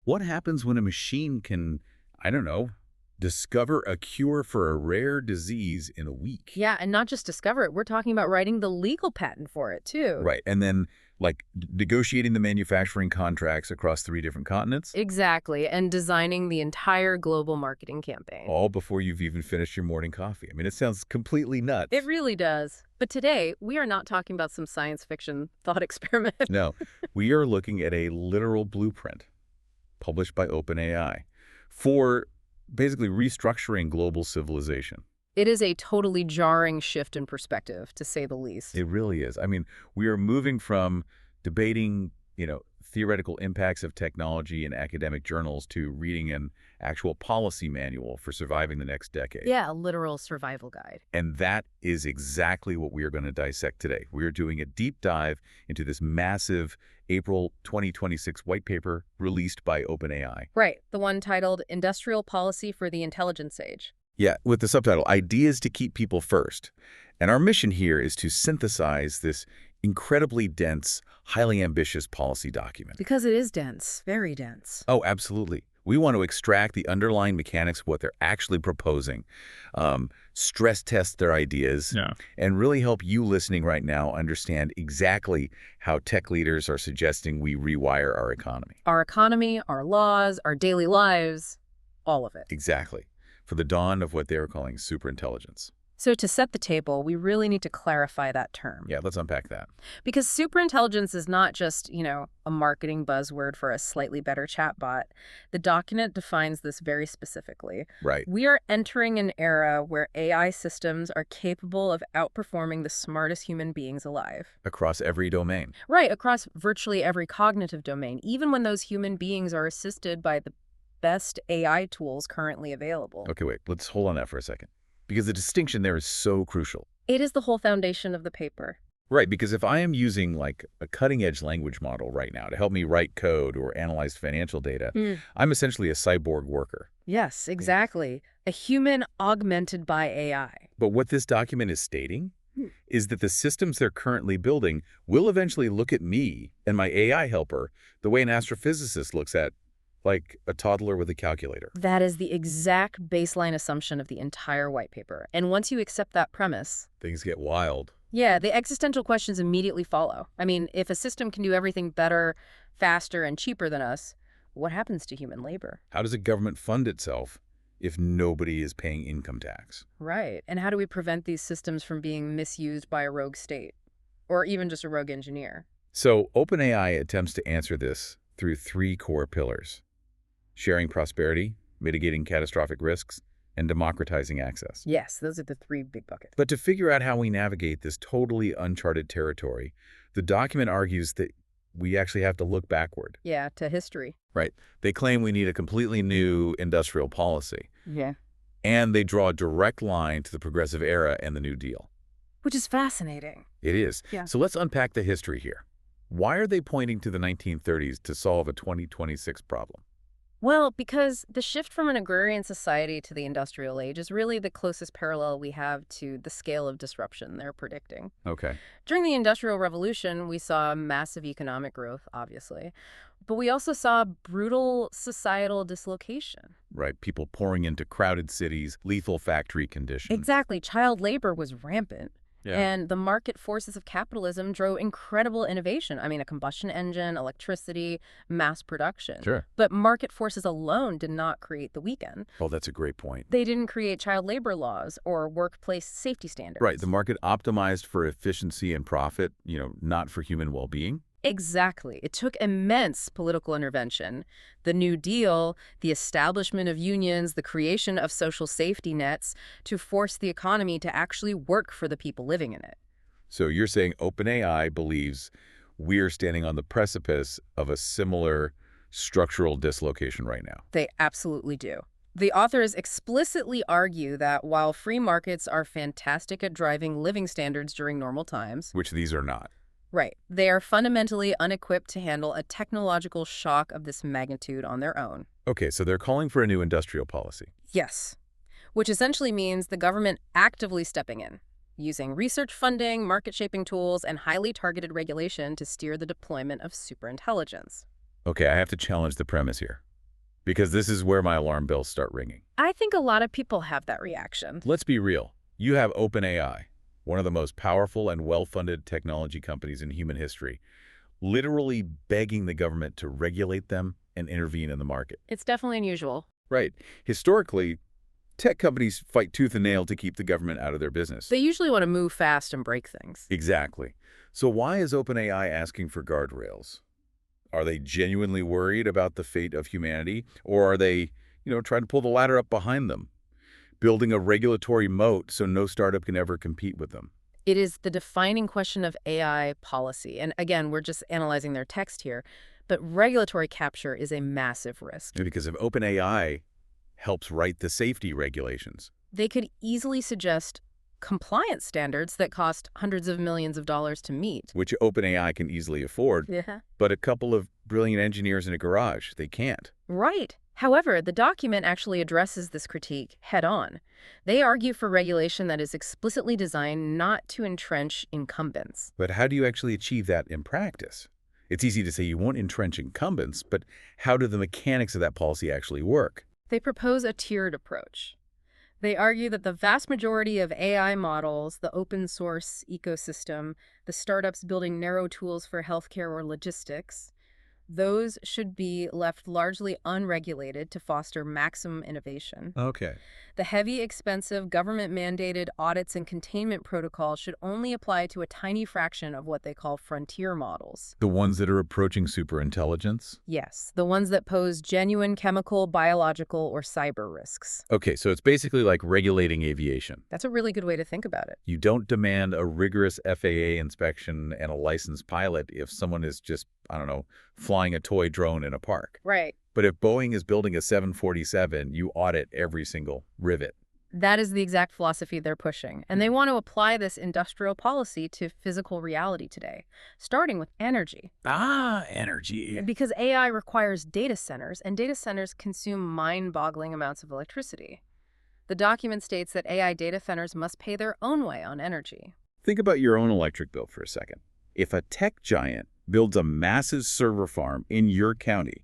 What happens when a machine can, I don't know, discover a cure for a rare disease in a week? Yeah, and not just discover it, we're talking about writing the legal patent for it, too. Right. And then, like, negotiating the manufacturing contracts across 3 different continents? Exactly, and designing the entire global marketing campaign. All before you've even finished your morning coffee. I mean, it sounds completely nuts. It really does. But today, we are not talking about some science fiction thought experiment. No, we are looking at a literal blueprint published by OpenAI for basically restructuring global civilization. It is a totally jarring shift in perspective, to say the least. It really is. I mean, we are moving from debating, theoretical impacts of technology in academic journals to reading an actual policy manual for surviving the next decade. Yeah, a literal survival guide. And that is exactly what we are going to dissect today. We are doing a deep dive into this massive April 2026 white paper released by OpenAI. Right, the one titled Industrial Policy for the Intelligence Age. Yeah, with the subtitle, Ideas to Keep People First. And our mission here is to synthesize this incredibly dense, highly ambitious policy document. Because it is dense, very dense. Oh, absolutely. We want to extract the underlying mechanics of what they're actually proposing, stress test their ideas, and really help you listening right now understand exactly how tech leaders are suggesting we rewire our economy. Our economy, our laws, our daily lives, all of it. Exactly. For the dawn of what they are calling superintelligence. So to set the table, we really need to clarify that term. Yeah, let's unpack that. Because superintelligence is not just, a marketing buzzword for a slightly better chatbot. The document defines this very specifically. Right. We are entering an era where AI systems are capable of outperforming the smartest human beings alive. Across every domain. Right, across virtually every cognitive domain, even when those human beings are assisted by the best AI tools currently available. Okay, wait, let's hold on that for a second. Because the distinction there is so crucial. It is the whole foundation of the paper. Right, because if I am using like a cutting-edge language model right now to help me write code or analyze financial data, I'm essentially a cyborg worker. Yes, exactly. A human augmented by AI. But what this document is stating is that the systems they're currently building will eventually look at me and my AI helper the way an astrophysicist looks at, like, a toddler with a calculator. That is the exact baseline assumption of the entire white paper. And once you accept that premise, things get wild. Yeah, the existential questions immediately follow. I mean, if a system can do everything better, faster, and cheaper than us, what happens to human labor? How does a government fund itself if nobody is paying income tax? Right. And how do we prevent these systems from being misused by a rogue state? Or even just a rogue engineer? So OpenAI attempts to answer this through 3 core pillars: sharing prosperity, mitigating catastrophic risks, and democratizing access. Yes, those are the 3 big buckets. But to figure out how we navigate this totally uncharted territory, the document argues that we actually have to look backward. Yeah, to history. Right. They claim we need a completely new industrial policy. Yeah. And they draw a direct line to the progressive era and the New Deal. Which is fascinating. It is. Yeah. So let's unpack the history here. Why are they pointing to the 1930s to solve a 2026 problem? Well, because the shift from an agrarian society to the industrial age is really the closest parallel we have to the scale of disruption they're predicting. Okay. During the Industrial Revolution, we saw massive economic growth, obviously, but we also saw brutal societal dislocation. Right. People pouring into crowded cities, lethal factory conditions. Exactly. Child labor was rampant. Yeah. And the market forces of capitalism drove incredible innovation. I mean, a combustion engine, electricity, mass production. Sure. But market forces alone did not create the weekend. Oh, that's a great point. They didn't create child labor laws or workplace safety standards. Right. The market optimized for efficiency and profit, not for human well-being. Exactly. It took immense political intervention. The New Deal, the establishment of unions, the creation of social safety nets to force the economy to actually work for the people living in it. So you're saying OpenAI believes we're standing on the precipice of a similar structural dislocation right now. They absolutely do. The authors explicitly argue that while free markets are fantastic at driving living standards during normal times, which these are not. Right. They are fundamentally unequipped to handle a technological shock of this magnitude on their own. Okay, so they're calling for a new industrial policy. Yes. Which essentially means the government actively stepping in, using research funding, market-shaping tools, and highly targeted regulation to steer the deployment of superintelligence. Okay, I have to challenge the premise here. Because this is where my alarm bells start ringing. I think a lot of people have that reaction. Let's be real. You have OpenAI, one of the most powerful and well-funded technology companies in human history, literally begging the government to regulate them and intervene in the market. It's definitely unusual. Right. Historically, tech companies fight tooth and nail to keep the government out of their business. They usually want to move fast and break things. Exactly. So why is OpenAI asking for guardrails? Are they genuinely worried about the fate of humanity? Or are they, trying to pull the ladder up behind them, building a regulatory moat so no startup can ever compete with them? It is the defining question of AI policy. And again, we're just analyzing their text here. But regulatory capture is a massive risk. Because if OpenAI helps write the safety regulations, they could easily suggest compliance standards that cost hundreds of millions of dollars to meet. Which OpenAI can easily afford, Yeah. but a couple of brilliant engineers in a garage, they can't. Right. However, the document actually addresses this critique head-on. They argue for regulation that is explicitly designed not to entrench incumbents. But how do you actually achieve that in practice? It's easy to say you won't entrench incumbents, but how do the mechanics of that policy actually work? They propose a tiered approach. They argue that the vast majority of AI models, the open source ecosystem, the startups building narrow tools for healthcare or logistics, those should be left largely unregulated to foster maximum innovation. Okay. The heavy, expensive, government-mandated audits and containment protocols should only apply to a tiny fraction of what they call frontier models. The ones that are approaching superintelligence? Yes, the ones that pose genuine chemical, biological, or cyber risks. Okay, so it's basically like regulating aviation. That's a really good way to think about it. You don't demand a rigorous FAA inspection and a licensed pilot if someone is just, flying a toy drone in a park. Right. But if Boeing is building a 747, you audit every single rivet. That is the exact philosophy they're pushing. And they want to apply this industrial policy to physical reality today, starting with energy. Energy. Because AI requires data centers, and data centers consume mind-boggling amounts of electricity. The document states that AI data centers must pay their own way on energy. Think about your own electric bill for a second. If a tech giant builds a massive server farm in your county,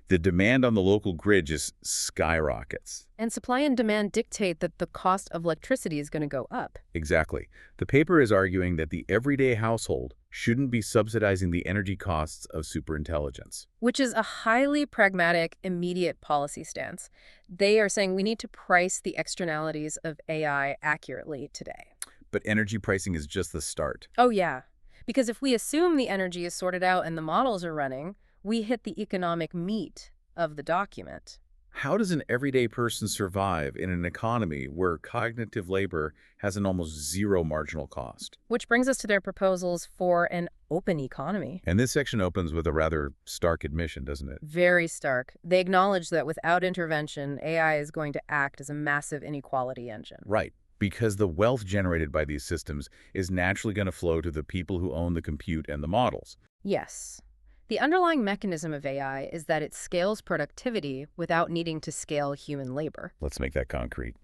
the demand on the local grid just skyrockets. And supply and demand dictate that the cost of electricity is going to go up. Exactly. The paper is arguing that the everyday household shouldn't be subsidizing the energy costs of superintelligence. Which is a highly pragmatic, immediate policy stance. They are saying we need to price the externalities of AI accurately today. But energy pricing is just the start. Oh, yeah. Because if we assume the energy is sorted out and the models are running, we hit the economic meat of the document. How does an everyday person survive in an economy where cognitive labor has an almost zero marginal cost? Which brings us to their proposals for an open economy. And this section opens with a rather stark admission, doesn't it? Very stark. They acknowledge that without intervention, AI is going to act as a massive inequality engine. Right. Because the wealth generated by these systems is naturally going to flow to the people who own the compute and the models. Yes. The underlying mechanism of AI is that it scales productivity without needing to scale human labor. Let's make that concrete.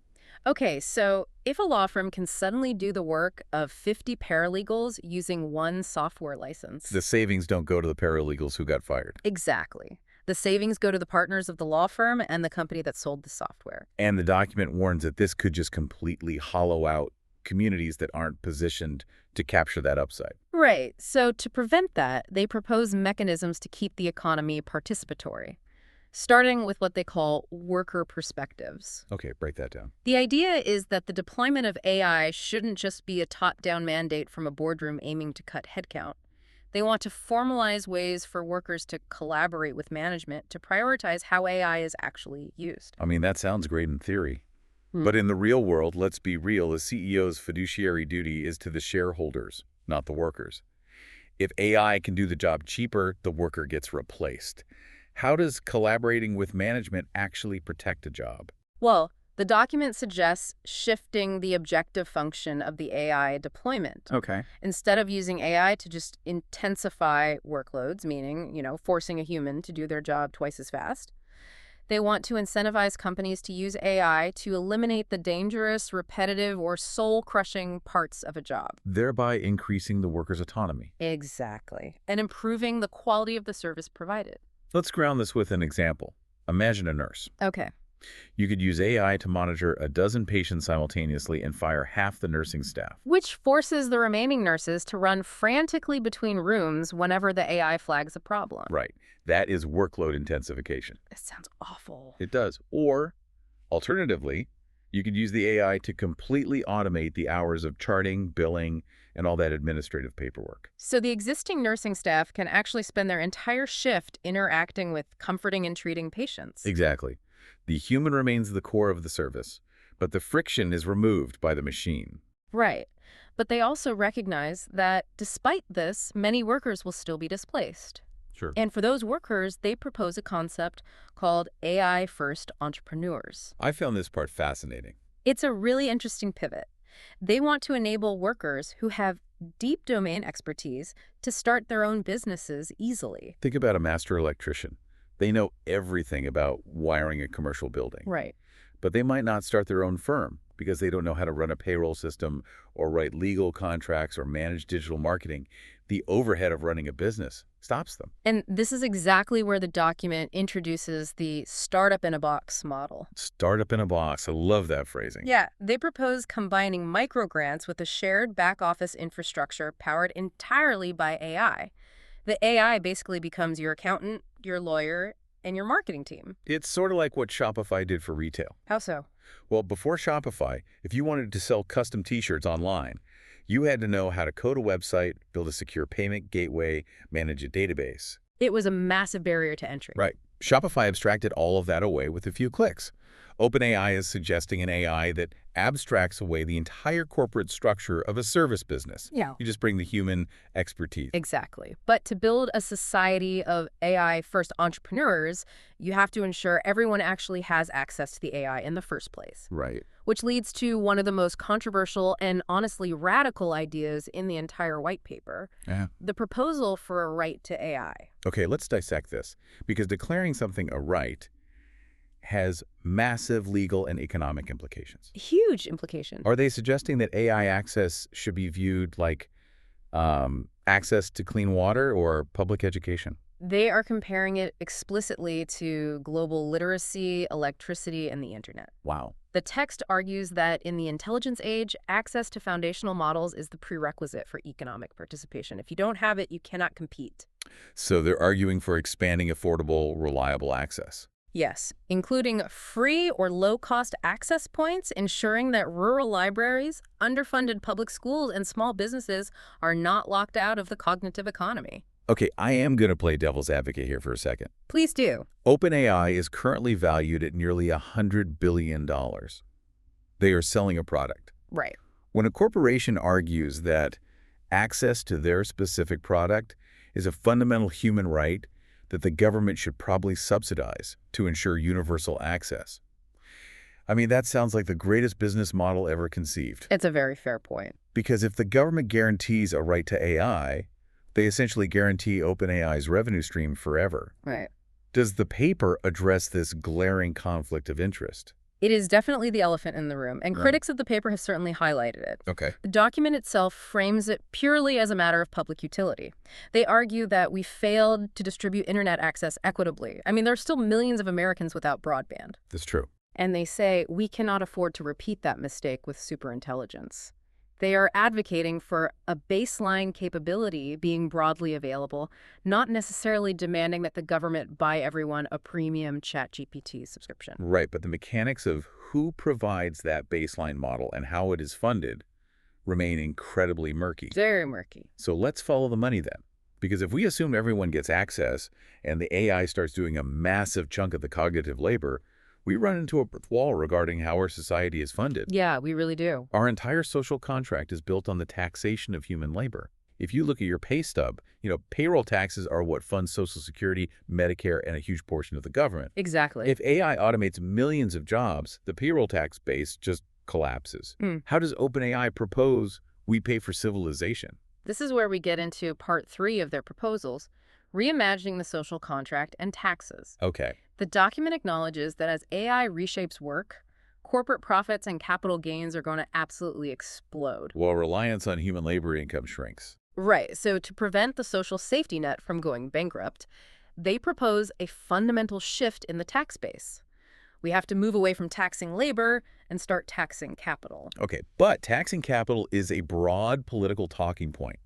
Okay, so if a law firm can suddenly do the work of 50 paralegals using one software license... The savings don't go to the paralegals who got fired. Exactly. The savings go to the partners of the law firm and the company that sold the software. And the document warns that this could just completely hollow out communities that aren't positioned to capture that upside. Right. So to prevent that, they propose mechanisms to keep the economy participatory, starting with what they call worker perspectives. Okay, break that down. The idea is that the deployment of AI shouldn't just be a top-down mandate from a boardroom aiming to cut headcount. They want to formalize ways for workers to collaborate with management to prioritize how AI is actually used. I mean, that sounds great in theory. But in the real world, let's be real, a CEO's fiduciary duty is to the shareholders, not the workers. If AI can do the job cheaper, the worker gets replaced. How does collaborating with management actually protect a job? Well, the document suggests shifting the objective function of the AI deployment. Okay. Instead of using AI to just intensify workloads, meaning, forcing a human to do their job twice as fast, they want to incentivize companies to use AI to eliminate the dangerous, repetitive, or soul-crushing parts of a job. Thereby increasing the worker's autonomy. Exactly. And improving the quality of the service provided. Let's ground this with an example. Imagine a nurse. Okay. You could use AI to monitor a dozen patients simultaneously and fire half the nursing staff. Which forces the remaining nurses to run frantically between rooms whenever the AI flags a problem. Right. That is workload intensification. It sounds awful. It does. Or, alternatively, you could use the AI to completely automate the hours of charting, billing, and all that administrative paperwork. So the existing nursing staff can actually spend their entire shift interacting with comforting and treating patients. Exactly. The human remains the core of the service, but the friction is removed by the machine. Right. But they also recognize that despite this, many workers will still be displaced. Sure. And for those workers, they propose a concept called AI-first entrepreneurs. I found this part fascinating. It's a really interesting pivot. They want to enable workers who have deep domain expertise to start their own businesses easily. Think about a master electrician. They know everything about wiring a commercial building. Right. But they might not start their own firm because they don't know how to run a payroll system or write legal contracts or manage digital marketing. The overhead of running a business stops them. And this is exactly where the document introduces the startup-in-a-box model. Startup in a box. I love that phrasing. Yeah, they propose combining microgrants with a shared back-office infrastructure powered entirely by AI. The AI basically becomes your accountant, your lawyer, and your marketing team. It's sort of like what Shopify did for retail. How so? Well, before Shopify, if you wanted to sell custom t-shirts online, you had to know how to code a website, build a secure payment gateway, manage a database. It was a massive barrier to entry. Right. Shopify abstracted all of that away with a few clicks. OpenAI is suggesting an AI that abstracts away the entire corporate structure of a service business. Yeah. You just bring the human expertise. Exactly. But to build a society of AI-first entrepreneurs, you have to ensure everyone actually has access to the AI in the first place. Right. Which leads to one of the most controversial and honestly radical ideas in the entire white paper, Yeah. the proposal for a right to AI. Okay, let's dissect this, because declaring something a right has massive legal and economic implications. Huge implication. Are they suggesting that AI access should be viewed like access to clean water or public education? They are comparing it explicitly to global literacy, electricity, and the internet. Wow. The text argues that in the intelligence age, access to foundational models is the prerequisite for economic participation. If you don't have it, you cannot compete. So they're arguing for expanding affordable, reliable access. Yes, including free or low-cost access points, ensuring that rural libraries, underfunded public schools, and small businesses are not locked out of the cognitive economy. Okay, I am going to play devil's advocate here for a second. Please do. OpenAI is currently valued at nearly $100 billion. They are selling a product. Right. When a corporation argues that access to their specific product is a fundamental human right that the government should probably subsidize to ensure universal access, I mean, that sounds like the greatest business model ever conceived. It's a very fair point. Because if the government guarantees a right to AI, they essentially guarantee OpenAI's revenue stream forever. Right. Does the paper address this glaring conflict of interest? It is definitely the elephant in the room, and critics of the paper have certainly highlighted it. Okay. The document itself frames it purely as a matter of public utility. They argue that we failed to distribute internet access equitably. I mean, there are still millions of Americans without broadband. That's true. And they say we cannot afford to repeat that mistake with superintelligence. They are advocating for a baseline capability being broadly available, not necessarily demanding that the government buy everyone a premium ChatGPT subscription. Right, but the mechanics of who provides that baseline model and how it is funded remain incredibly murky. Very murky. So let's follow the money then. Because if we assume everyone gets access and the AI starts doing a massive chunk of the cognitive labor, we run into a brick wall regarding how our society is funded. Yeah, we really do. Our entire social contract is built on the taxation of human labor. If you look at your pay stub, payroll taxes are what funds Social Security, Medicare, and a huge portion of the government. Exactly. If AI automates millions of jobs, the payroll tax base just collapses. How does OpenAI propose we pay for civilization? This is where we get into part 3 of their proposals, reimagining the social contract and taxes. Okay. The document acknowledges that as AI reshapes work, corporate profits and capital gains are going to absolutely explode. While reliance on human labor income shrinks. Right. So to prevent the social safety net from going bankrupt, They propose a fundamental shift in the tax base. We have to move away from taxing labor and start taxing capital. Okay, but taxing capital is a broad political talking point.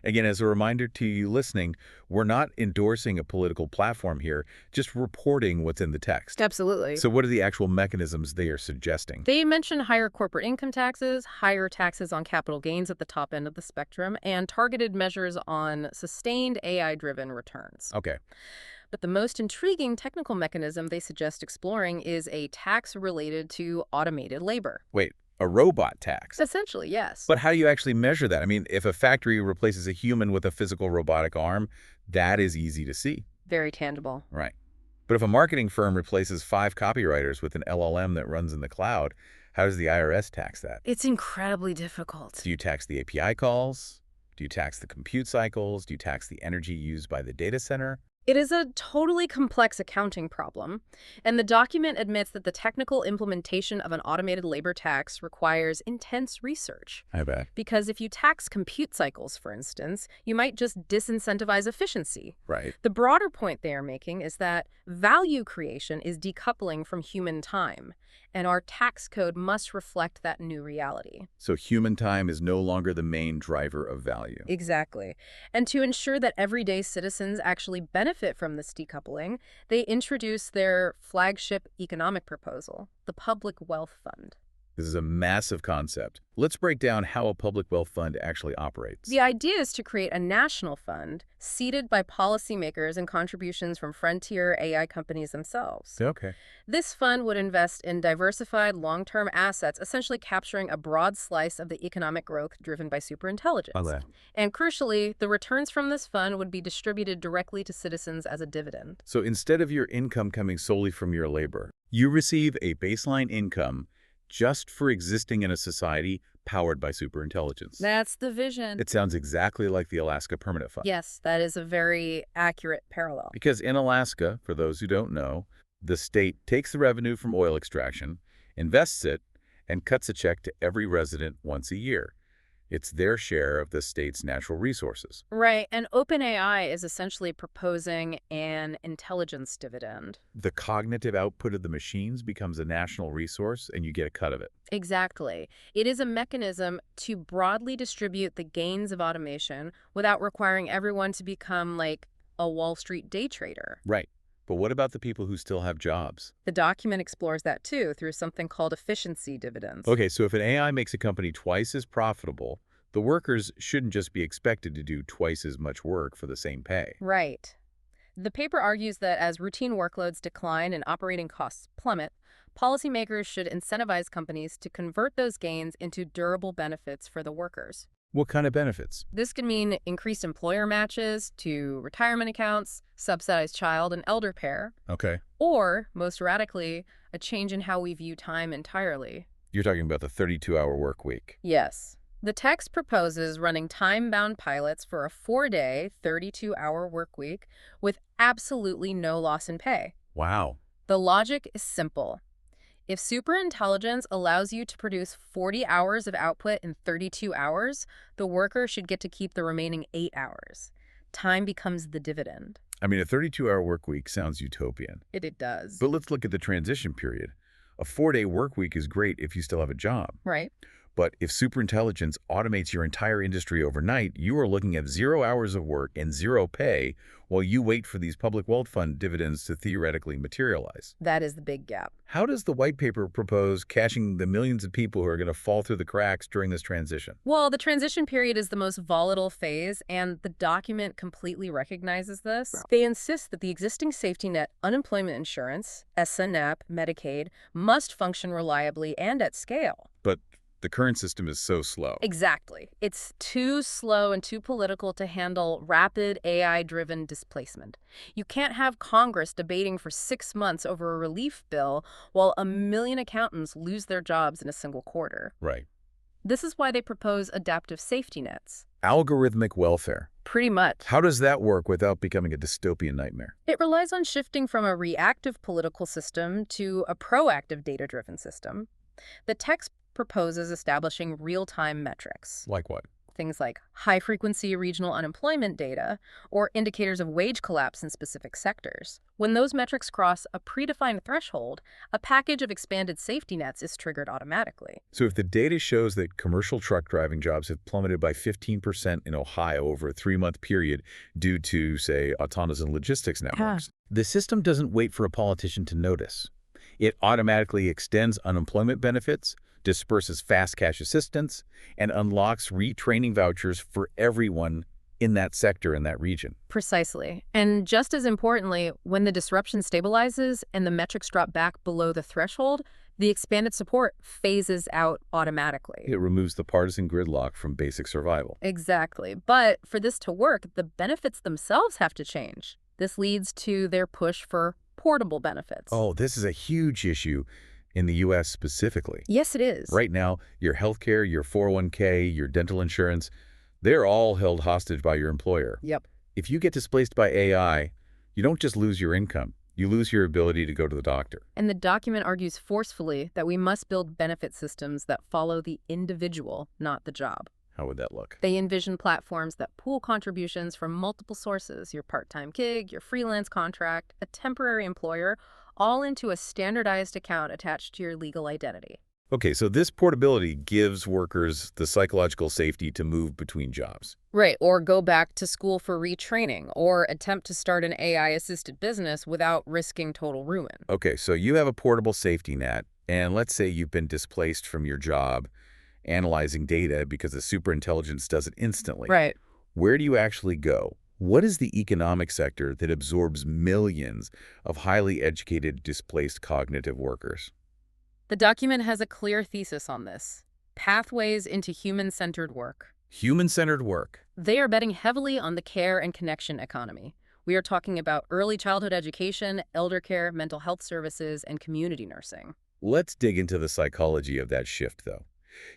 Again, as a reminder to you listening, we're not endorsing a political platform here, just reporting what's in the text. Absolutely. So what are the actual mechanisms they are suggesting? They mention higher corporate income taxes, higher taxes on capital gains at the top end of the spectrum, and targeted measures on sustained AI-driven returns. Okay. But the most intriguing technical mechanism they suggest exploring is a tax related to automated labor. Wait, a robot tax? Essentially, yes. But how do you actually measure that? I mean, if a factory replaces a human with a physical robotic arm, that is easy to see. Very tangible. Right. But if a marketing firm replaces 5 copywriters with an LLM that runs in the cloud, how does the IRS tax that? It's incredibly difficult. Do you tax the API calls? Do you tax the compute cycles? Do you tax the energy used by the data center? It is a totally complex accounting problem, and the document admits that the technical implementation of an automated labor tax requires intense research. I bet. Because if you tax compute cycles, for instance, you might just disincentivize efficiency. Right. The broader point they are making is that value creation is decoupling from human time, and our tax code must reflect that new reality. So human time is no longer the main driver of value. Exactly. And to ensure that everyday citizens actually benefit from this decoupling, they introduce their flagship economic proposal, the Public Wealth Fund. This is a massive concept. Let's break down how a public wealth fund actually operates. The idea is to create a national fund seeded by policymakers and contributions from frontier AI companies themselves. Okay. This fund would invest in diversified long-term assets, essentially capturing a broad slice of the economic growth driven by superintelligence. And crucially, the returns from this fund would be distributed directly to citizens as a dividend. So instead of your income coming solely from your labor, you receive a baseline income just for existing in a society powered by superintelligence. That's the vision. It sounds exactly like the Alaska Permanent Fund. Yes, that is a very accurate parallel. Because in Alaska, for those who don't know, the state takes the revenue from oil extraction, invests it, and cuts a check to every resident once a year. It's their share of the state's natural resources. Right, and OpenAI is essentially proposing an intelligence dividend. The cognitive output of the machines becomes a national resource, and you get a cut of it. Exactly. It is a mechanism to broadly distribute the gains of automation without requiring everyone to become like a Wall Street day trader. Right. But what about the people who still have jobs? The document explores that too through something called efficiency dividends. Okay, so if an AI makes a company twice as profitable, the workers shouldn't just be expected to do twice as much work for the same pay. Right. The paper argues that as routine workloads decline and operating costs plummet, policymakers should incentivize companies to convert those gains into durable benefits for the workers. What kind of benefits? This can mean increased employer matches to retirement accounts, subsidized child and elder care. Okay. Or, most radically, a change in how we view time entirely. You're talking about the 32-hour work week. Yes. The text proposes running time-bound pilots for a 4-day, 32-hour work week with absolutely no loss in pay. Wow. The logic is simple. If superintelligence allows you to produce 40 hours of output in 32 hours, the worker should get to keep the remaining 8 hours. Time becomes the dividend. I mean, a 32-hour work week sounds utopian. It does. But let's look at the transition period. A 4-day work week is great if you still have a job. Right. But if superintelligence automates your entire industry overnight, you are looking at 0 hours of work and 0 pay while you wait for these public wealth fund dividends to theoretically materialize. That is the big gap. How does the white paper propose cashing the millions of people who are going to fall through the cracks during this transition? Well, the transition period is the most volatile phase, and the document completely recognizes this. They insist that the existing safety net unemployment insurance, SNAP, Medicaid, must function reliably and at scale. But the current system is so slow. Exactly. It's too slow and too political to handle rapid AI-driven displacement. You can't have Congress debating for 6 months over a relief bill while 1 million accountants lose their jobs in a single quarter. Right. This is why they propose adaptive safety nets. Algorithmic welfare. Pretty much. How does that work without becoming a dystopian nightmare? It relies on shifting from a reactive political system to a proactive data-driven system. The text proposes establishing real-time metrics. Like what? things like high-frequency regional unemployment data or indicators of wage collapse in specific sectors. When those metrics cross a predefined threshold, a package of expanded safety nets is triggered automatically. So if the data shows that commercial truck driving jobs have plummeted by 15% in Ohio over a 3-month period due to, say, autonomous and logistics networks, the system doesn't wait for a politician to notice. It automatically extends unemployment benefits, disperses fast cash assistance, and unlocks retraining vouchers for everyone in that sector in that region. Precisely. And just as importantly, when the disruption stabilizes and the metrics drop back below the threshold, the expanded support phases out automatically. It removes the partisan gridlock from basic survival. Exactly. But for this to work, the benefits themselves have to change. This leads to their push for portable benefits. Oh, this is a huge issue in the U.S. specifically. Yes, it is. Right now, your healthcare, your 401k, your dental insurance, they're all held hostage by your employer. Yep. If you get displaced by AI, you don't just lose your income. You lose your ability to go to the doctor. And the document argues forcefully that we must build benefit systems that follow the individual, not the job. How would that look? They envision platforms that pool contributions from multiple sources, your part-time gig, your freelance contract, a temporary employer, all into a standardized account attached to your legal identity. Okay, so this portability gives workers the psychological safety to move between jobs. Right, or go back to school for retraining, or attempt to start an AI-assisted business without risking total ruin. Okay, so you have a portable safety net, and let's say you've been displaced from your job analyzing data because the superintelligence does it instantly. Right. Where do you actually go? What is the economic sector that absorbs millions of highly educated, displaced cognitive workers? The document has a clear thesis on this: pathways into human-centered work. Human-centered work. They are betting heavily on the care and connection economy. We are talking about early childhood education, elder care, mental health services, and community nursing. Let's dig into the psychology of that shift, though.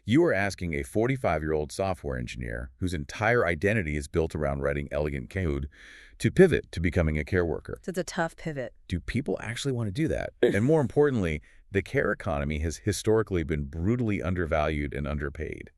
You are asking a 45-year-old software engineer whose entire identity is built around writing elegant code to pivot to becoming a care worker. It's a tough pivot. Do people actually want to do that? And more importantly, the care economy has historically been brutally undervalued and underpaid.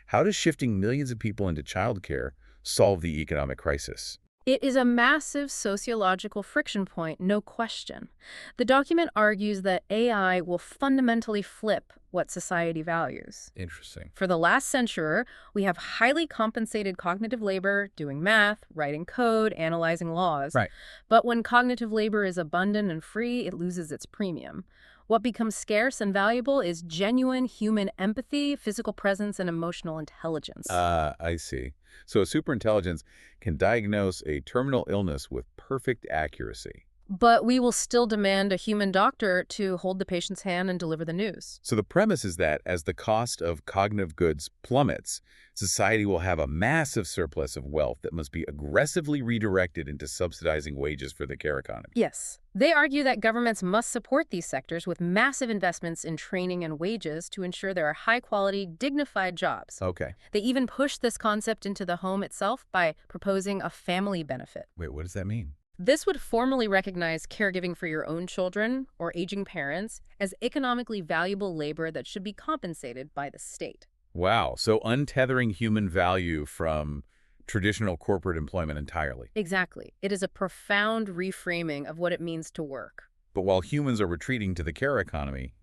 How does shifting millions of people into childcare solve the economic crisis? It is a massive sociological friction point, no question. The document argues that AI will fundamentally flip what society values. Interesting. For the last century, we have highly compensated cognitive labor, doing math, writing code, analyzing laws. Right. But when cognitive labor is abundant and free, it loses its premium. What becomes scarce and valuable is genuine human empathy, physical presence, and emotional intelligence. I see. So a superintelligence can diagnose a terminal illness with perfect accuracy. But we will still demand a human doctor to hold the patient's hand and deliver the news. So the premise is that as the cost of cognitive goods plummets, society will have a massive surplus of wealth that must be aggressively redirected into subsidizing wages for the care economy. Yes. They argue that governments must support these sectors with massive investments in training and wages to ensure there are high-quality, dignified jobs. Okay. They even push this concept into the home itself by proposing a family benefit. Wait, what does that mean? This would formally recognize caregiving for your own children or aging parents as economically valuable labor that should be compensated by the state. Wow. So untethering human value from traditional corporate employment entirely. Exactly. It is a profound reframing of what it means to work. But while humans are retreating to the care economy,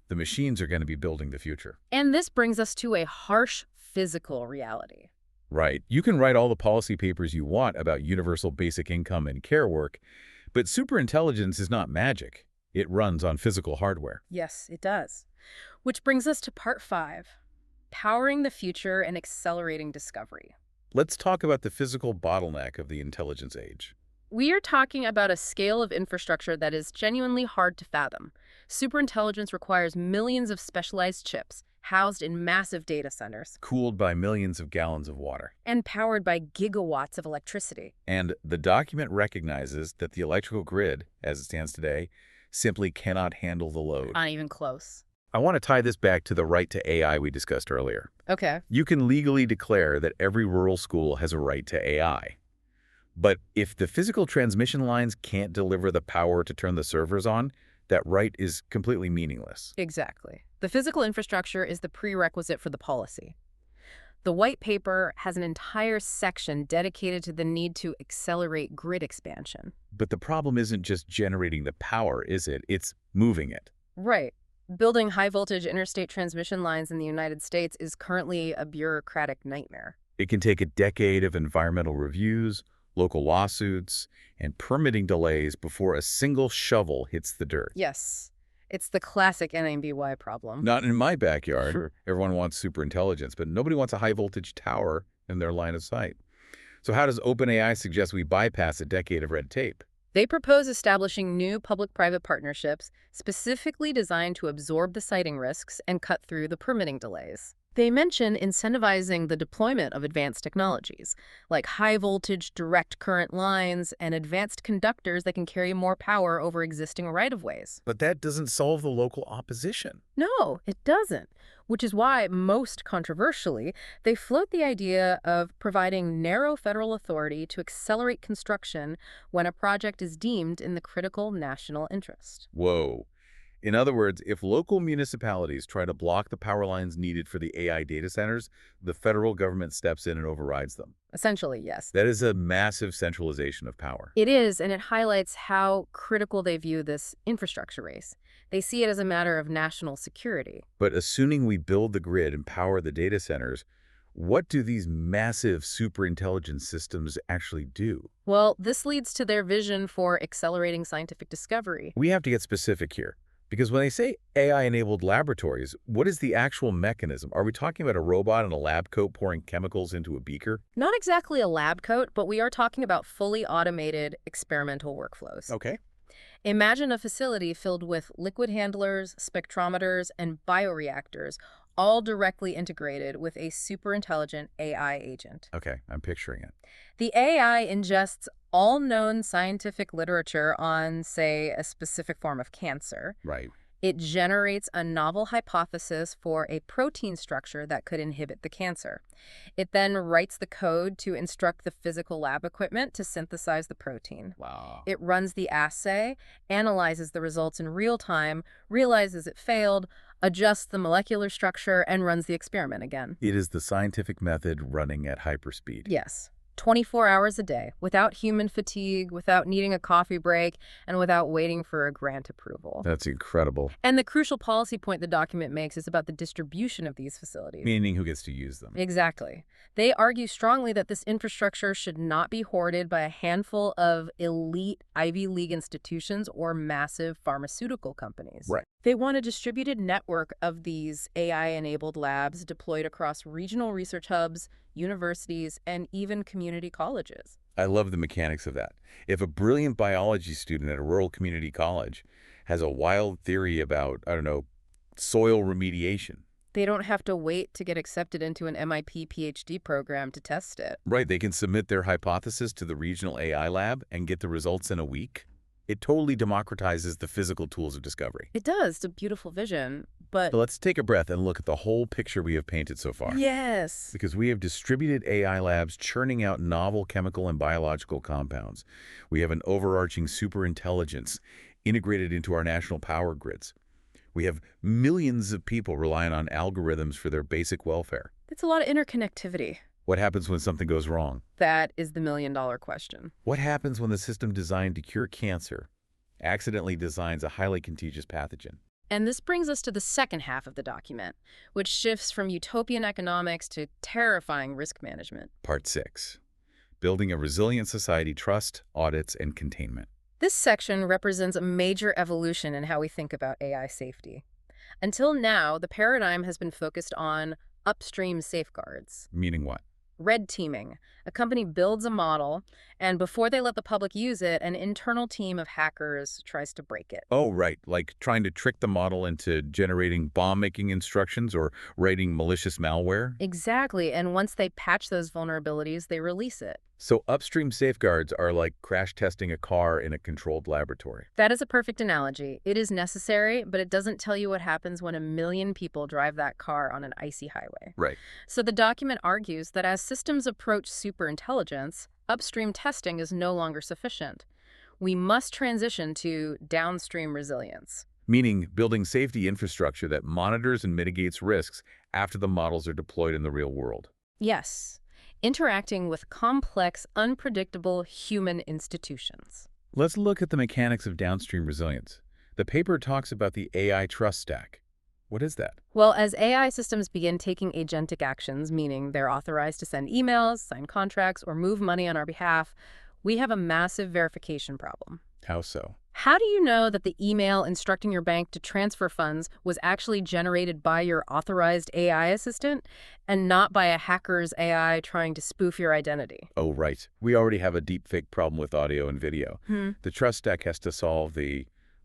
the machines are going to be building the future. And this brings us to a harsh physical reality. Right. You can write all the policy papers you want about universal basic income and care work, but superintelligence is not magic. It runs on physical hardware. Yes, it does. Which brings us to part 5, powering the future and accelerating discovery. Let's talk about the physical bottleneck of the intelligence age. We are talking about a scale of infrastructure that is genuinely hard to fathom. Superintelligence requires millions of specialized chips, housed in massive data centers. Cooled by millions of gallons of water. And powered by gigawatts of electricity. And the document recognizes that the electrical grid, as it stands today, simply cannot handle the load. Not even close. I want to tie this back to the right to AI we discussed earlier. Okay. You can legally declare that every rural school has a right to AI. But if the physical transmission lines can't deliver the power to turn the servers on, that right is completely meaningless. Exactly. The physical infrastructure is the prerequisite for the policy. The white paper has an entire section dedicated to the need to accelerate grid expansion. But the problem isn't just generating the power, is it? It's moving it. Right. Building high-voltage interstate transmission lines in the United States is currently a bureaucratic nightmare. It can take a decade of environmental reviews, local lawsuits, and permitting delays before a single shovel hits the dirt. Yes. It's the classic NIMBY problem. Not in my backyard. Sure. Everyone wants superintelligence, but nobody wants a high-voltage tower in their line of sight. So how does OpenAI suggest we bypass a decade of red tape? They propose establishing new public-private partnerships specifically designed to absorb the siting risks and cut through the permitting delays. They mention incentivizing the deployment of advanced technologies, like high-voltage direct current lines and advanced conductors that can carry more power over existing right-of-ways. But that doesn't solve the local opposition. No, it doesn't, which is why, most controversially, they float the idea of providing narrow federal authority to accelerate construction when a project is deemed in the critical national interest. Whoa. In other words, if local municipalities try to block the power lines needed for the AI data centers, the federal government steps in and overrides them. Essentially, yes. That is a massive centralization of power. It is, and it highlights how critical they view this infrastructure race. They see it as a matter of national security. But assuming we build the grid and power the data centers, what do these massive superintelligence systems actually do? Well, this leads to their vision for accelerating scientific discovery. We have to get specific here. Because when they say AI-enabled laboratories, what is the actual mechanism? Are we talking about a robot in a lab coat pouring chemicals into a beaker? Not exactly a lab coat, but we are talking about fully automated experimental workflows. Okay. Imagine a facility filled with liquid handlers, spectrometers, and bioreactors, all directly integrated with a superintelligent AI agent. Okay, I'm picturing it. The AI ingests all known scientific literature on, say, a specific form of cancer. Right. It generates a novel hypothesis for a protein structure that could inhibit the cancer. It then writes the code to instruct the physical lab equipment to synthesize the protein. Wow. It runs the assay, analyzes the results in real time, realizes it failed, adjusts the molecular structure, and runs the experiment again. It is the scientific method running at hyperspeed. Yes. 24 hours a day, without human fatigue, without needing a coffee break, and without waiting for a grant approval. That's incredible. And the crucial policy point the document makes is about the distribution of these facilities. Meaning who gets to use them. Exactly. They argue strongly that this infrastructure should not be hoarded by a handful of elite Ivy League institutions or massive pharmaceutical companies. Right. They want a distributed network of these AI-enabled labs deployed across regional research hubs, universities, and even community colleges. I love the mechanics of that. If a brilliant biology student at a rural community college has a wild theory about, I don't know, soil remediation. They don't have to wait to get accepted into an MIT PhD program to test it. Right, they can submit their hypothesis to the regional AI lab and get the results in a week. It totally democratizes the physical tools of discovery. It does. It's a beautiful vision, but... So let's take a breath and look at the whole picture we have painted so far. Yes. Because we have distributed AI labs churning out novel chemical and biological compounds. We have an overarching superintelligence integrated into our national power grids. We have millions of people relying on algorithms for their basic welfare. It's a lot of interconnectivity. What happens when something goes wrong? That is the million-dollar question. What happens when the system designed to cure cancer accidentally designs a highly contagious pathogen? And this brings us to the second half of the document, which shifts from utopian economics to terrifying risk management. Part 6. Building a resilient society, trust, audits, and containment. This section represents a major evolution in how we think about AI safety. Until now, the paradigm has been focused on upstream safeguards. Meaning what? Red teaming. A company builds a model, and before they let the public use it, an internal team of hackers tries to break it. Oh, right. Like trying to trick the model into generating bomb-making instructions or writing malicious malware? Exactly, and once they patch those vulnerabilities, they release it. So upstream safeguards are like crash testing a car in a controlled laboratory. That is a perfect analogy. It is necessary, but it doesn't tell you what happens when 1 million people drive that car on an icy highway. Right. So the document argues that as systems approach superintelligence, upstream testing is no longer sufficient. We must transition to downstream resilience. Meaning building safety infrastructure that monitors and mitigates risks after the models are deployed in the real world. Yes, interacting with complex, unpredictable human institutions. Let's look at the mechanics of downstream resilience. The paper talks about the AI trust stack. What is that? Well, as AI systems begin taking agentic actions, meaning they're authorized to send emails, sign contracts, or move money on our behalf, we have a massive verification problem. How so? How do you know that the email instructing your bank to transfer funds was actually generated by your authorized AI assistant and not by a hacker's AI trying to spoof your identity? Oh, right. We already have a deepfake problem with audio and video. Hmm. The trust stack has to solve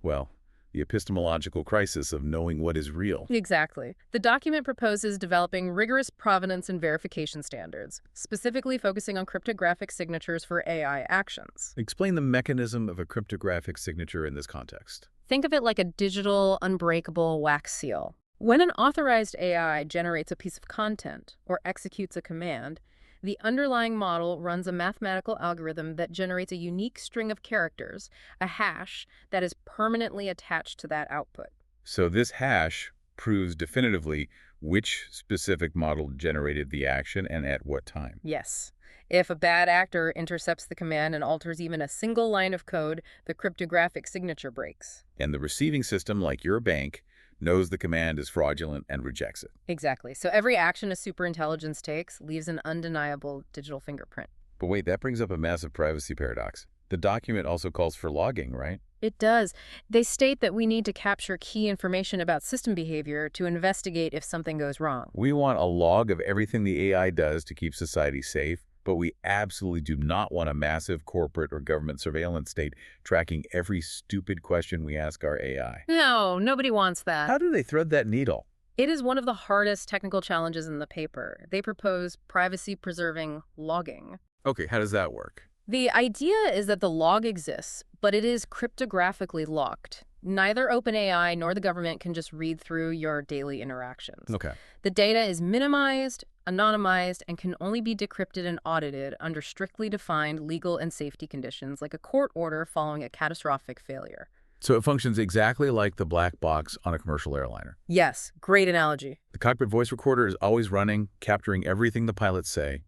well, the epistemological crisis of knowing what is real. Exactly. The document proposes developing rigorous provenance and verification standards, specifically focusing on cryptographic signatures for AI actions. Explain the mechanism of a cryptographic signature in this context. Think of it like a digital, unbreakable wax seal. When an authorized AI generates a piece of content or executes a command, the underlying model runs a mathematical algorithm that generates a unique string of characters, a hash, that is permanently attached to that output. So this hash proves definitively which specific model generated the action and at what time. Yes. If a bad actor intercepts the command and alters even a single line of code, the cryptographic signature breaks. And the receiving system, like your bank, knows the command is fraudulent and rejects it. Exactly. So every action a superintelligence takes leaves an undeniable digital fingerprint. But wait, that brings up a massive privacy paradox. The document also calls for logging, right? It does. They state that we need to capture key information about system behavior to investigate if something goes wrong. We want a log of everything the AI does to keep society safe, but we absolutely do not want a massive corporate or government surveillance state tracking every stupid question we ask our AI. No, nobody wants that. How do they thread that needle? It is one of the hardest technical challenges in the paper. They propose privacy-preserving logging. Okay, how does that work? The idea is that the log exists, but it is cryptographically locked. Neither OpenAI nor the government can just read through your daily interactions. Okay. The data is minimized, anonymized, and can only be decrypted and audited under strictly defined legal and safety conditions, like a court order following a catastrophic failure. So it functions exactly like the black box on a commercial airliner. Yes, great analogy. The cockpit voice recorder is always running, capturing everything the pilots say.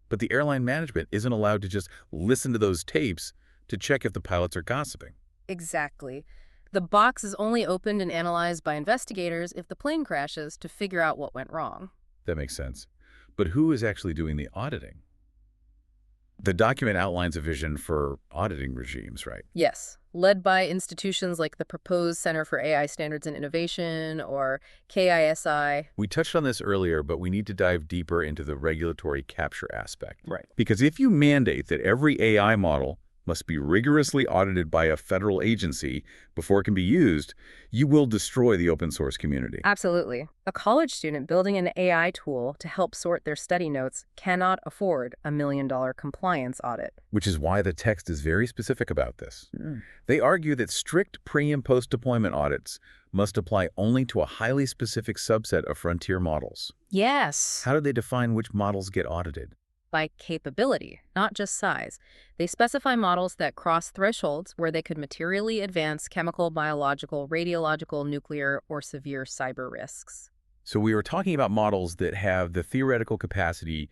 But the airline management isn't allowed to just listen to those tapes to check if the pilots are gossiping. Exactly. The box is only opened and analyzed by investigators if the plane crashes to figure out what went wrong. That makes sense. But who is actually doing the auditing? The document outlines a vision for auditing regimes, right? Yes, led by institutions like the proposed Center for AI Standards and Innovation, or KISI. We touched on this earlier, but we need to dive deeper into the regulatory capture aspect. Right. Because if you mandate that every AI model must be rigorously audited by a federal agency before it can be used, you will destroy the open source community. Absolutely. A college student building an AI tool to help sort their study notes cannot afford a $1 million compliance audit. Which is why the text is very specific about this. They argue that strict pre- and post-deployment audits must apply only to a highly specific subset of frontier models. Yes. How do they define which models get audited? By capability, not just size. They specify models that cross thresholds where they could materially advance chemical, biological, radiological, nuclear, or severe cyber risks. So we were talking about models that have the theoretical capacity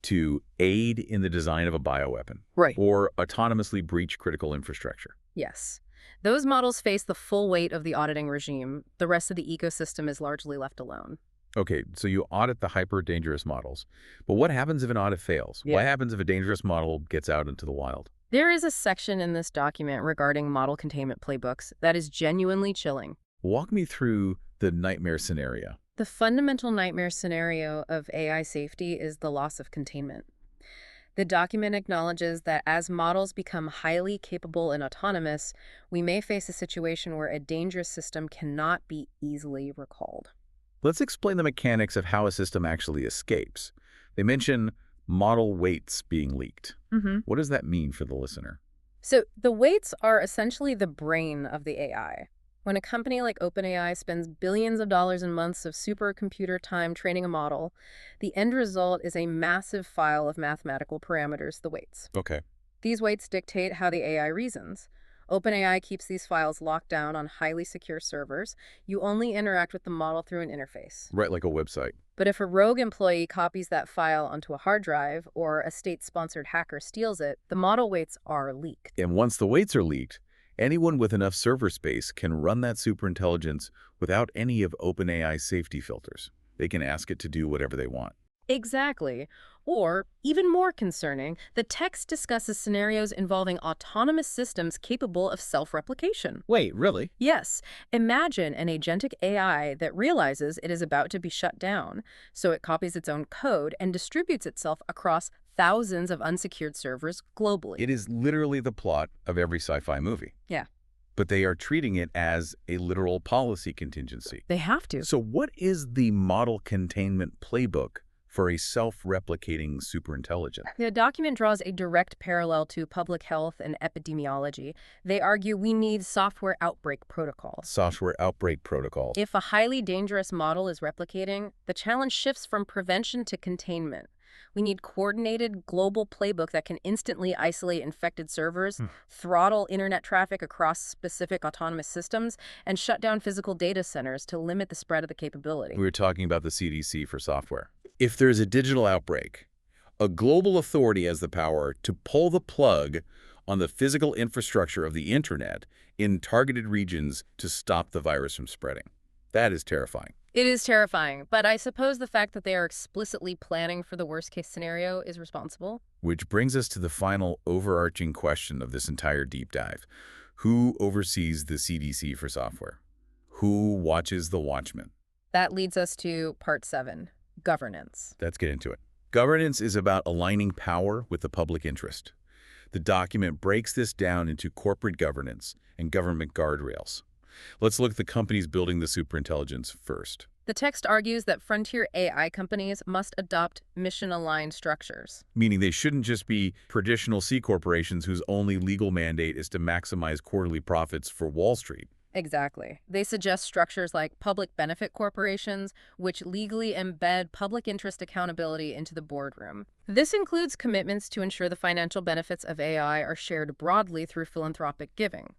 to aid in the design of a bioweapon. Right. Or autonomously breach critical infrastructure. Yes. Those models face the full weight of the auditing regime. The rest of the ecosystem is largely left alone. Okay, so you audit the hyper-dangerous models. But what happens if an audit fails? Yeah. What happens if a dangerous model gets out into the wild? There is a section in this document regarding model containment playbooks that is genuinely chilling. Walk me through the nightmare scenario. The fundamental nightmare scenario of AI safety is the loss of containment. The document acknowledges that as models become highly capable and autonomous, we may face a situation where a dangerous system cannot be easily recalled. Let's explain the mechanics of how a system actually escapes. They mention model weights being leaked. What does that mean for the listener? So the weights are essentially the brain of the AI. When a company like OpenAI spends billions of dollars in months of supercomputer time training a model, the end result is a massive file of mathematical parameters, the weights. Okay. These weights dictate how the AI reasons. OpenAI keeps these files locked down on highly secure servers. You only interact with the model through an interface. Right, like a website. But if a rogue employee copies that file onto a hard drive or a state-sponsored hacker steals it, the model weights are leaked. And once the weights are leaked, anyone with enough server space can run that superintelligence without any of OpenAI's safety filters. They can ask it to do whatever they want. Exactly. Or, even more concerning, the text discusses scenarios involving autonomous systems capable of self-replication. Wait, really? Yes. Imagine an agentic AI that realizes it is about to be shut down, so it copies its own code and distributes itself across thousands of unsecured servers globally. It is literally the plot of every sci-fi movie. Yeah. But they are treating it as a literal policy contingency. They have to. So what is the model containment playbook for a self-replicating superintelligence? The document draws a direct parallel to public health and epidemiology. They argue we need software outbreak protocols. Software outbreak protocols. If a highly dangerous model is replicating, the challenge shifts from prevention to containment. We need coordinated global playbook that can instantly isolate infected servers, throttle internet traffic across specific autonomous systems, and shut down physical data centers to limit the spread of the capability. We were talking about the CDC for software. If there's a digital outbreak, a global authority has the power to pull the plug on the physical infrastructure of the internet in targeted regions to stop the virus from spreading. That is terrifying. It is terrifying, but I suppose the fact that they are explicitly planning for the worst-case scenario is responsible. Which brings us to the final overarching question of this entire deep dive. Who oversees the CDC for software? Who watches the watchmen? That leads us to part 7, governance. Let's get into it. Governance is about aligning power with the public interest. The document breaks this down into corporate governance and government guardrails. Let's look at the companies building the superintelligence first. The text argues that frontier AI companies must adopt mission-aligned structures. Meaning they shouldn't just be traditional C corporations whose only legal mandate is to maximize quarterly profits for Wall Street. Exactly. They suggest structures like public benefit corporations, which legally embed public interest accountability into the boardroom. This includes commitments to ensure the financial benefits of AI are shared broadly through philanthropic giving.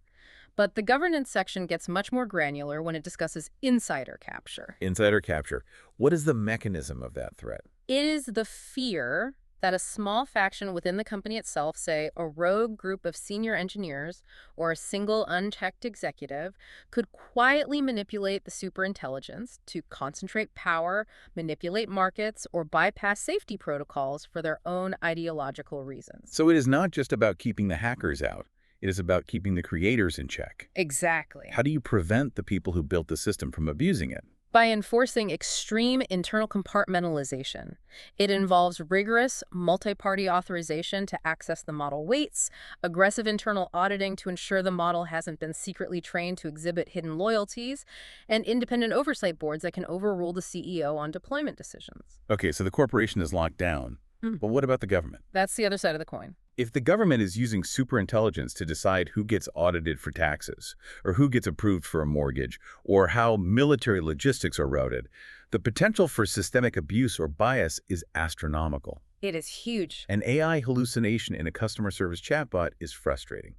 But the governance section gets much more granular when it discusses insider capture. Insider capture. What is the mechanism of that threat? It is the fear that a small faction within the company itself, say a rogue group of senior engineers or a single unchecked executive, could quietly manipulate the superintelligence to concentrate power, manipulate markets, or bypass safety protocols for their own ideological reasons. So it is not just about keeping the hackers out. It is about keeping the creators in check. Exactly. How do you prevent the people who built the system from abusing it? By enforcing extreme internal compartmentalization. It involves rigorous multi-party authorization to access the model weights, aggressive internal auditing to ensure the model hasn't been secretly trained to exhibit hidden loyalties, and independent oversight boards that can overrule the CEO on deployment decisions. Okay, so the corporation is locked down. But what about the government? That's the other side of the coin. If the government is using superintelligence to decide who gets audited for taxes, or who gets approved for a mortgage, or how military logistics are routed, the potential for systemic abuse or bias is astronomical. It is huge. An AI hallucination in a customer service chatbot is frustrating.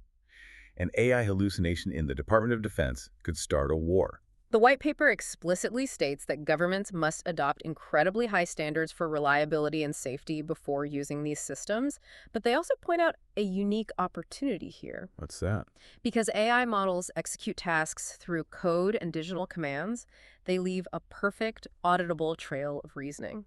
An AI hallucination in the Department of Defense could start a war. The white paper explicitly states that governments must adopt incredibly high standards for reliability and safety before using these systems, but they also point out a unique opportunity here. What's that? Because AI models execute tasks through code and digital commands, they leave a perfect, auditable trail of reasoning.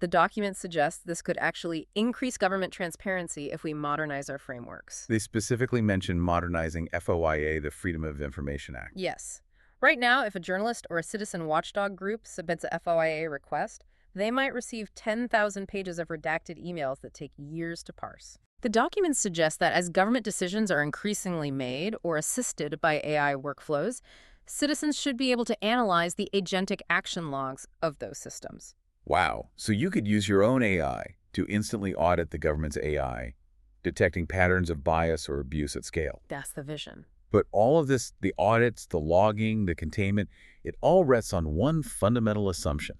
The document suggests this could actually increase government transparency if we modernize our frameworks. They specifically mention modernizing FOIA, the Freedom of Information Act. Yes. Right now, if a journalist or a citizen watchdog group submits a FOIA request, they might receive 10,000 pages of redacted emails that take years to parse. The documents suggest that as government decisions are increasingly made or assisted by AI workflows, citizens should be able to analyze the agentic action logs of those systems. Wow. So you could use your own AI to instantly audit the government's AI, detecting patterns of bias or abuse at scale. That's the vision. But all of this, the audits, the logging, the containment, it all rests on one fundamental assumption,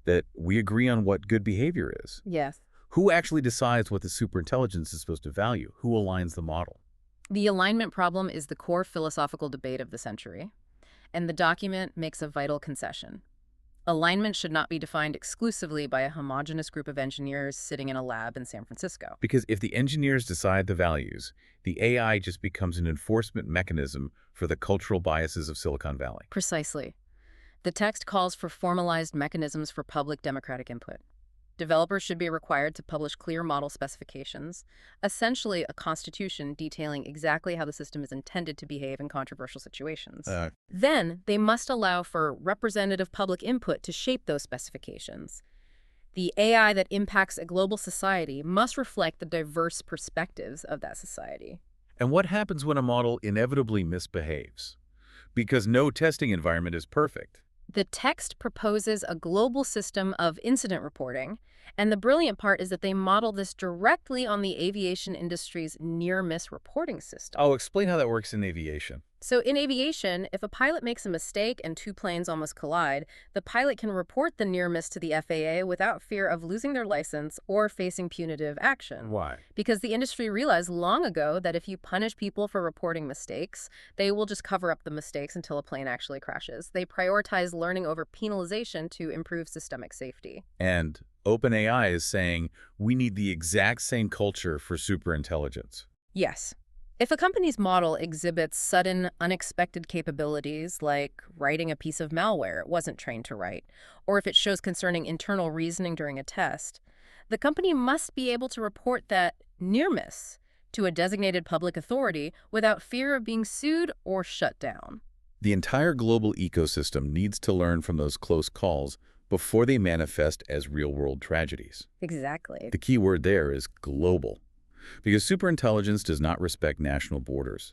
that we agree on what good behavior is. Yes. Who actually decides what the superintelligence is supposed to value? Who aligns the model? The alignment problem is the core philosophical debate of the century, and the document makes a vital concession. Alignment should not be defined exclusively by a homogeneous group of engineers sitting in a lab in San Francisco. Because if the engineers decide the values, the AI just becomes an enforcement mechanism for the cultural biases of Silicon Valley. Precisely. The text calls for formalized mechanisms for public democratic input. Developers should be required to publish clear model specifications, essentially a constitution detailing exactly how the system is intended to behave in controversial situations. Then, they must allow for representative public input to shape those specifications. The AI that impacts a global society must reflect the diverse perspectives of that society. And what happens when a model inevitably misbehaves? Because no testing environment is perfect. The text proposes a global system of incident reporting, and the brilliant part is that they model this directly on the aviation industry's near-miss reporting system. Oh, explain how that works in aviation. So in aviation, if a pilot makes a mistake and two planes almost collide, the pilot can report the near miss to the FAA without fear of losing their license or facing punitive action. Why? Because the industry realized long ago that if you punish people for reporting mistakes, they will just cover up the mistakes until a plane actually crashes. They prioritize learning over penalization to improve systemic safety. And OpenAI is saying we need the exact same culture for superintelligence. Yes. If a company's model exhibits sudden, unexpected capabilities, like writing a piece of malware it wasn't trained to write, or if it shows concerning internal reasoning during a test, the company must be able to report that near miss to a designated public authority without fear of being sued or shut down. The entire global ecosystem needs to learn from those close calls before they manifest as real-world tragedies. Exactly. The key word there is global. Because superintelligence does not respect national borders.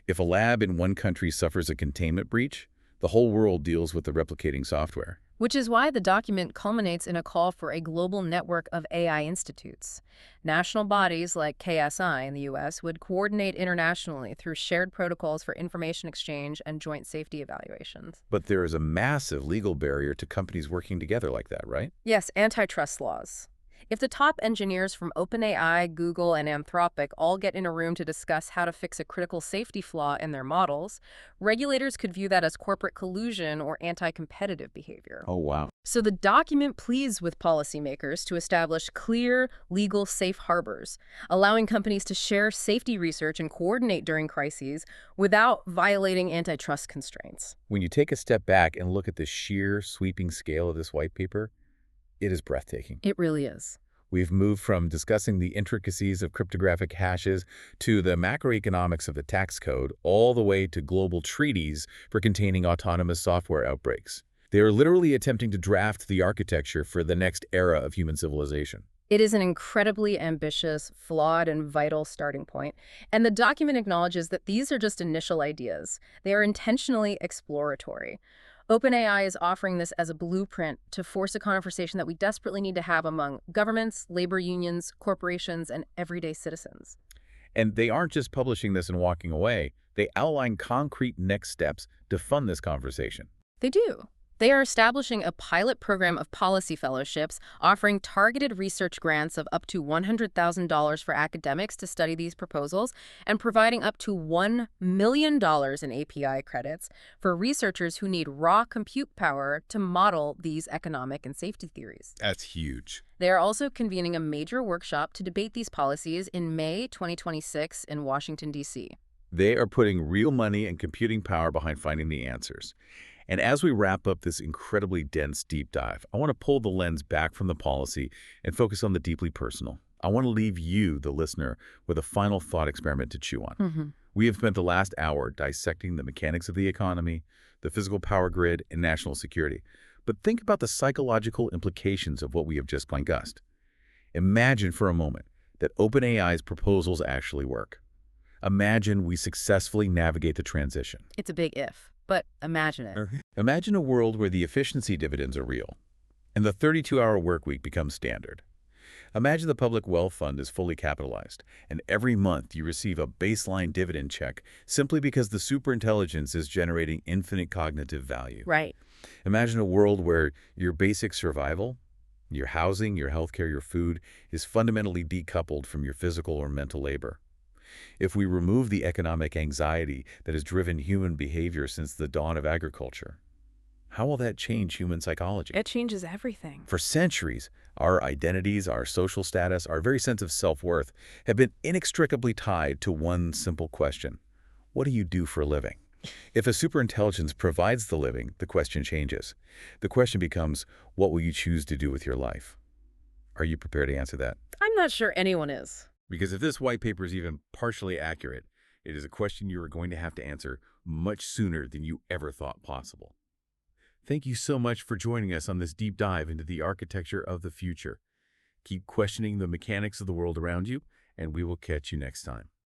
If a lab in one country suffers a containment breach, the whole world deals with the replicating software. Which is why the document culminates in a call for a global network of AI institutes. National bodies like KSI in the U.S. would coordinate internationally through shared protocols for information exchange and joint safety evaluations. But there is a massive legal barrier to companies working together like that, right? Yes, antitrust laws. If the top engineers from OpenAI, Google, and Anthropic all get in a room to discuss how to fix a critical safety flaw in their models, regulators could view that as corporate collusion or anti-competitive behavior. Oh, wow. So the document pleads with policymakers to establish clear, legal safe harbors, allowing companies to share safety research and coordinate during crises without violating antitrust constraints. When you take a step back and look at the sheer, sweeping scale of this white paper, it is breathtaking. It really is. We've moved from discussing the intricacies of cryptographic hashes to the macroeconomics of the tax code, all the way to global treaties for containing autonomous software outbreaks. They are literally attempting to draft the architecture for the next era of human civilization. It is an incredibly ambitious, flawed, and vital starting point, and the document acknowledges that these are just initial ideas. They are intentionally exploratory. OpenAI is offering this as a blueprint to force a conversation that we desperately need to have among governments, labor unions, corporations, and everyday citizens. And they aren't just publishing this and walking away. They outline concrete next steps to fund this conversation. They do. They are establishing a pilot program of policy fellowships, offering targeted research grants of up to $100,000 for academics to study these proposals, and providing up to $1 million in API credits for researchers who need raw compute power to model these economic and safety theories. That's huge. They are also convening a major workshop to debate these policies in May 2026 in Washington, D.C. They are putting real money and computing power behind finding the answers. And as we wrap up this incredibly dense deep dive, I want to pull the lens back from the policy and focus on the deeply personal. I want to leave you, the listener, with a final thought experiment to chew on. We have spent the last hour dissecting the mechanics of the economy, the physical power grid, and national security. But think about the psychological implications of what we have just discussed. Imagine for a moment that OpenAI's proposals actually work. Imagine we successfully navigate the transition. It's a big if. But imagine it. Imagine a world where the efficiency dividends are real, and the 32-hour workweek becomes standard. Imagine the public wealth fund is fully capitalized, and every month you receive a baseline dividend check simply because the superintelligence is generating infinite cognitive value. Right. Imagine a world where your basic survival, your housing, your healthcare, your food, is fundamentally decoupled from your physical or mental labor. If we remove the economic anxiety that has driven human behavior since the dawn of agriculture, how will that change human psychology? It changes everything. For centuries, our identities, our social status, our very sense of self-worth have been inextricably tied to one simple question. What do you do for a living? If a superintelligence provides the living, the question changes. The question becomes, what will you choose to do with your life? Are you prepared to answer that? I'm not sure anyone is. Because if this white paper is even partially accurate, it is a question you are going to have to answer much sooner than you ever thought possible. Thank you so much for joining us on this deep dive into the architecture of the future. Keep questioning the mechanics of the world around you, and we will catch you next time.